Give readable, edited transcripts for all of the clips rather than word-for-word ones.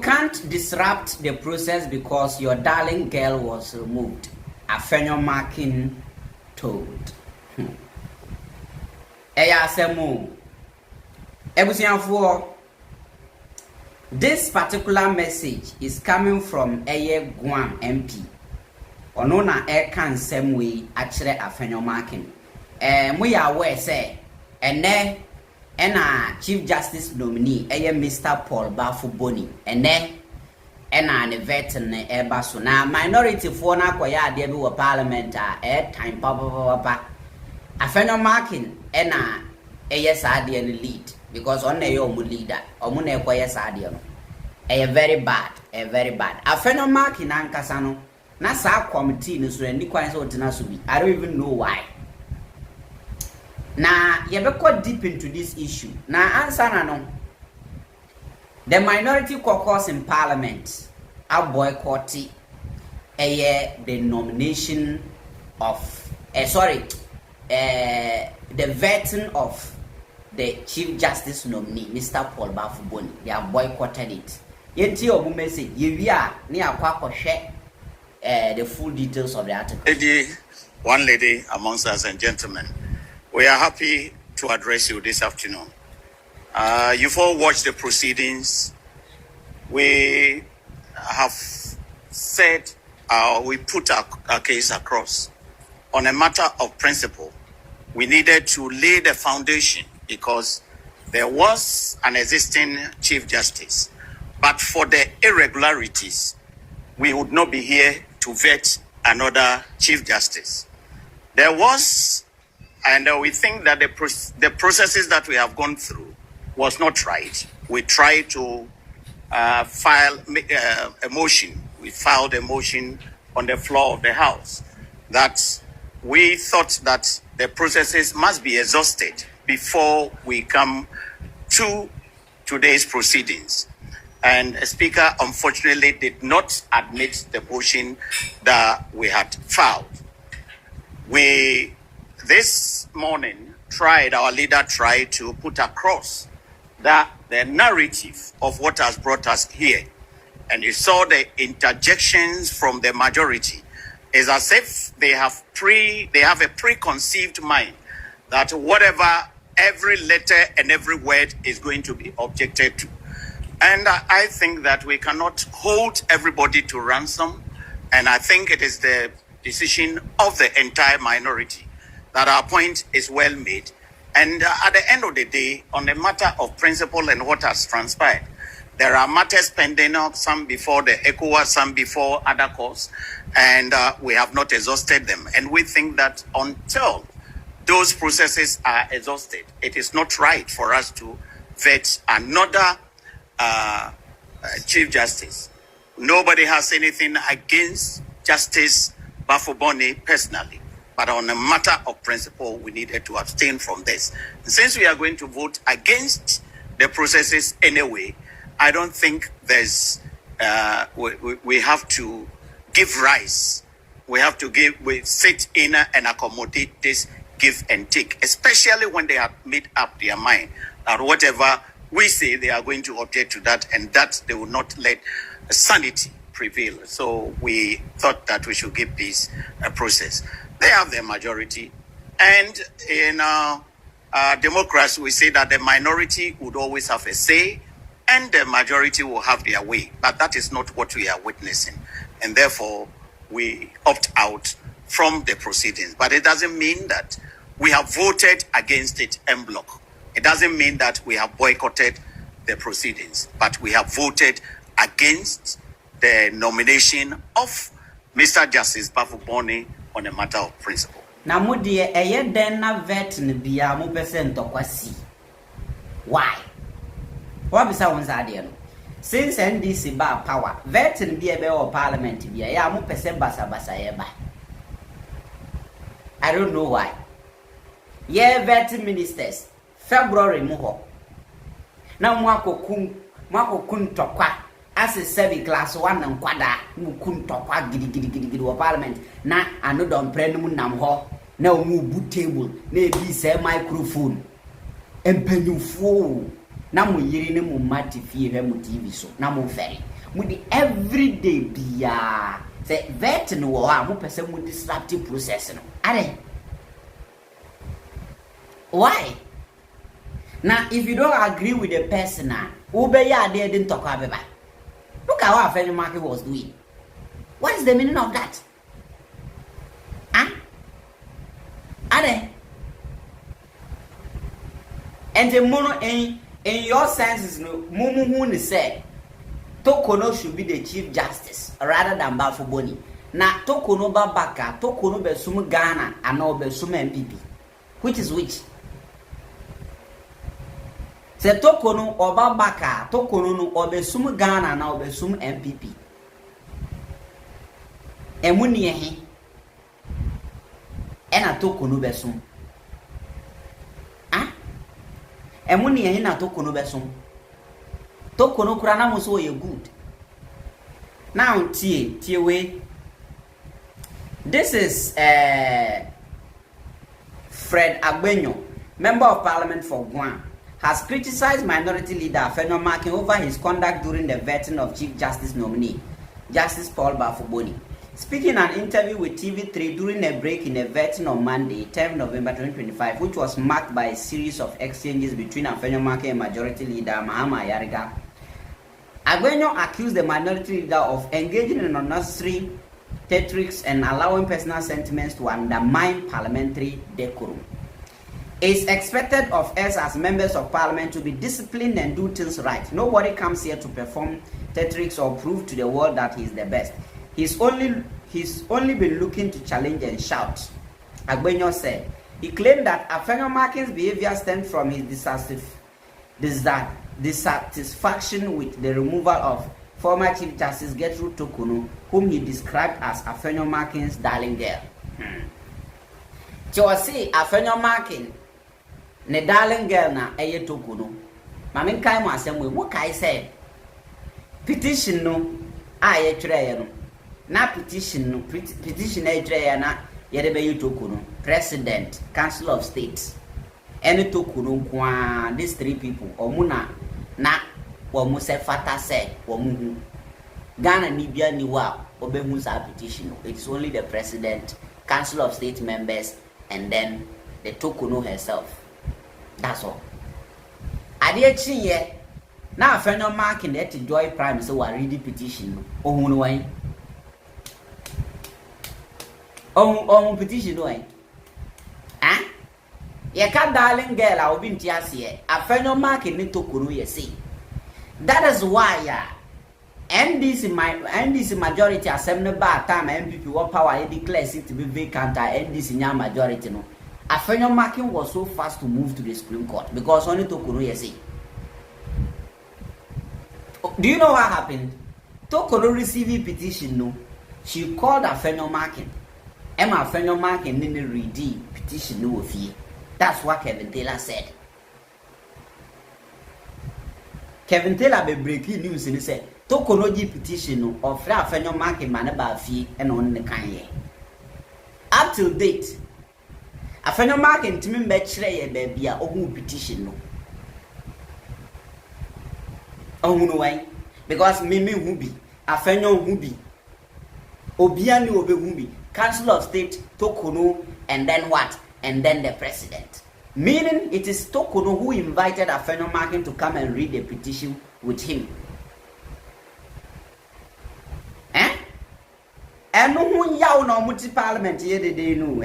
can't disrupt the process because your darling girl was removed. Afenyo-Markin told. Eya semu. Ebusianfo. This particular message is coming from Eye Guam MP. Ono na kan same way actually Afenyo-Markin. We are aware say ene Chief Justice nominee Mr. Paul Bafuboni ene ne veteran eba so na minority for na kwaya ade bi wo parliament time papa Afenyo-Markin saa ade no lead because on na omu leader omu na kwaya saa ade no very bad Afenyo-Markin ankasa no na saa committee no so ni kwan so tena so bi I don't even know why. Now, you go deep into this issue. Now, answer no. The minority caucus in parliament are boycotting the nomination of the vetting of the Chief Justice nominee, Mr. Paul Bafuboni. They have boycotted it. Yeti obu message. We are near Kwako share the full details of the article. One lady amongst us and gentlemen. We are happy to address you this afternoon. You've all watched the proceedings. We have said we put our case across. On a matter of principle, we needed to lay the foundation because there was an existing Chief Justice. But for the irregularities, we would not be here to vet another Chief Justice. There was. And we think that the processes that we have gone through was not right. We tried to file a motion. We filed a motion on the floor of the House that we thought that the processes must be exhausted before we come to today's proceedings. And the Speaker, unfortunately, did not admit the motion that we had filed. This morning, our leader tried to put across the narrative of what has brought us here. And you saw the interjections from the majority. It's as if they have a preconceived mind that whatever, every letter and every word is going to be objected to. And I think that we cannot hold everybody to ransom. And I think it is the decision of the entire minority that our point is well made. And at the end of the day, on the matter of principle and what has transpired, there are matters pending up, some before the ECOWAS, some before other courts, and we have not exhausted them. And we think that until those processes are exhausted, it is not right for us to vet another Chief Justice. Nobody has anything against Justice Bafuboni personally. But on a matter of principle, we needed to abstain from this. Since we are going to vote against the processes anyway, I don't think there's we have to give rise. We have to sit in and accommodate this give and take, especially when they have made up their mind that whatever we say, they are going to object to that, and that they will not let sanity prevail. So we thought that we should give this a process. They have the majority. And in democracy, we say that the minority would always have a say and the majority will have their way. But that is not what we are witnessing. And therefore, we opt out from the proceedings. But it doesn't mean that we have voted against it en bloc. It doesn't mean that we have boycotted the proceedings. But we have voted against the nomination of Mr. Justice Bafuboni on a matter of principle. Na mudi den na vet ni bia mo pese ntokwasi. Why? What bisa won ade no? Since NDC ba power, vet ni bia be o parliament bia ya mo pese basa ye ba. I don't know why. Ye vet ministers February mo ho. Na mo akokun tokwa. As a 7 class 1 and quada, you couldn't talk giddy parliament. Na another prenum nam ho, no move table, maybe say microphone. And penny fool. Namu yirin mu mati fi hemu TV so. Namu ferry. Mudi every day biya. Say vet no wa mo pese mo disruptive process no. Are. Why? Now if you don't agree with the person, ube ya dey didn't talk about. Look at what Afenyo-Markin was doing. What is the meaning of that? Huh? Are. And the mono in your senses, no, Mumu said, Tokono should be the Chief Justice rather than Bafuboni. Now, Tokono Babaka, Tokono Besum Ghana, and no Besum MPP. Which is which? Say Tokono or Babaka, Tokono or Besum Ghana, now Besum MPP. Emuniahi. And a Tokono Besum. Emuni ye na tokono besom. Tokono kura na mo so ye good. Now tie we. This is Fred Afenyo, Member of Parliament for Guam, has criticized Minority Leader Afenyo-Markin over his conduct during the vetting of Chief Justice nominee, Justice Paul Bafuboni. Speaking in an interview with TV3 during a break in a vetting on Monday, 10 November 2025, which was marked by a series of exchanges between Afenyo-Markin and Majority Leader Mahama Ayariga, Afenyo accused the Minority Leader of engaging in unnecessary theatrics and allowing personal sentiments to undermine parliamentary decorum. It's expected of us as members of parliament to be disciplined and do things right. Nobody comes here to perform theatrics or prove to the world that he's the best. He's only been looking to challenge and shout. Afenyo said. He claimed that Afenyo-Markin's behavior stemmed from his dissatisfaction with the removal of former Chief Justice Gertrude Tokono, whom he described as Afenyo-Markin's darling girl. So I say Afenyo-Markin, ne darling girl na eye Tokono. Mamin kai mo asem we what kai say? Petition no aye tire no. Na petition no petition e tire na yede be Tokono, President, Council of State. Any Tokono kwa these three people omuna na womu se fata se womu Ghana ni bia ni wa obehu sa petition. It's only the President, Council of State members, and then the Tokono herself. That's all. Ade chiye na Afenyo-Markin that joy prime so wa read the petition ohunu wan ohun petition wan ah ye ka darling girl a obi nti ase Afenyo-Markin ni Tokono ye say. That is why NDC majority assembly ba time MPP what power declare it to be vacant NDC nya majority no. Afenyo-Markin was so fast to move to the Supreme Court because only Tokono ye say. Do you know what happened? Tokono received petition no. She called Afenyo-Markin. Emma Afenyo-Markin didn't read the petition no fee. That's what Kevin Taylor said. Kevin Taylor be breaking news and he said Tokono ji petition no of Afenyo-Markin man ba fee and on the kanye. Up till date, Afenyo-Markin to me be chere ye baby a ohu petition no. Ohunu why? Because me hu bi, Afenyo hu bi. Obia ni obe hu bi. Council of State, Tokono, and then what? And then the President. Meaning it is Tokono who invited Afenyo-Markin to come and read the petition with him. Eh? And no yaw no multi parliament here the day no.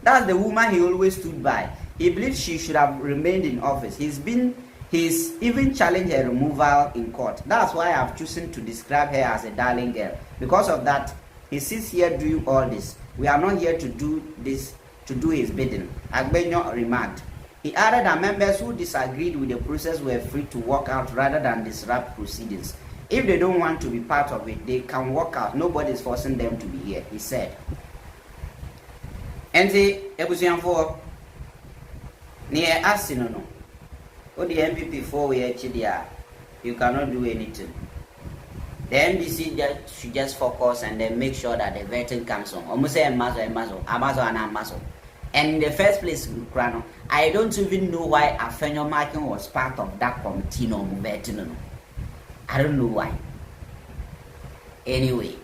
That's the woman he always stood by. He believes she should have remained in office. He's even challenged her removal in court. That's why I've chosen to describe her as a darling girl. Because of that, he sits here doing all this. We are not here to do this, to do his bidding. Afenyo remarked. He added that members who disagreed with the process were free to walk out rather than disrupt proceedings. If they don't want to be part of it, they can walk out. Nobody is forcing them to be here, he said. And the Ebusian near Asino. What the MPP for we actually are, you cannot do anything. The NDC should just focus and then make sure that the vetting comes on. Almost say Amazon. And in the first place, I don't even know why Afenyo-Markin was part of that committee no vetting. I don't know why. Anyway.